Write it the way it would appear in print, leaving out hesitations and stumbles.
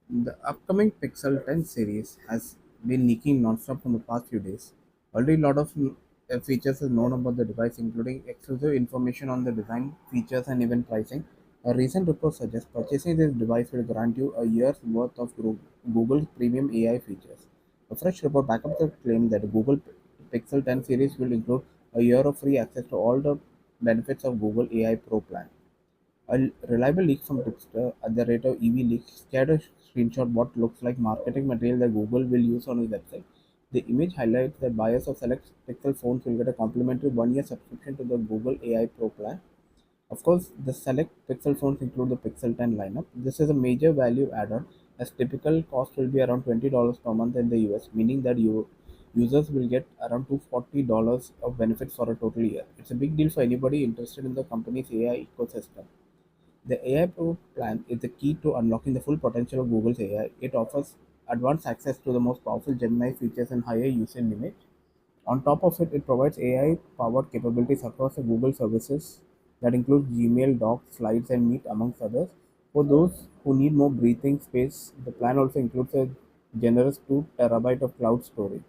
The upcoming Pixel 10 series has been leaking non-stop from the past few days. Already a lot of features are known about the device, including exclusive information on the design, features, and even pricing. A recent report suggests purchasing this device will grant you a year's worth of Google's premium AI features. A fresh report backs up the claim that Google Pixel 10 series will include a year of free access to all the benefits of Google AI Pro plan. A reliable leak from Tipster at the rate of EV leaks shared a screenshot what looks like marketing material that Google will use on its website. The image highlights that buyers of select Pixel phones will get a complimentary 1 year subscription to the Google AI Pro plan. Of course, the select Pixel phones include the Pixel 10 lineup. This is a major value add-on as typical cost will be around $20 per month in the US, meaning that users will get around $240 of benefits for a total year. It's a big deal for anybody interested in the company's AI ecosystem. The AI Pro plan is the key to unlocking the full potential of Google's AI. It offers advanced access to the most powerful Gemini features and higher usage limits. On top of it, it provides AI powered capabilities across the Google services that include Gmail, Docs, Slides, and Meet, amongst others. For those who need more breathing space, the plan also includes a generous 2 terabyte of cloud storage.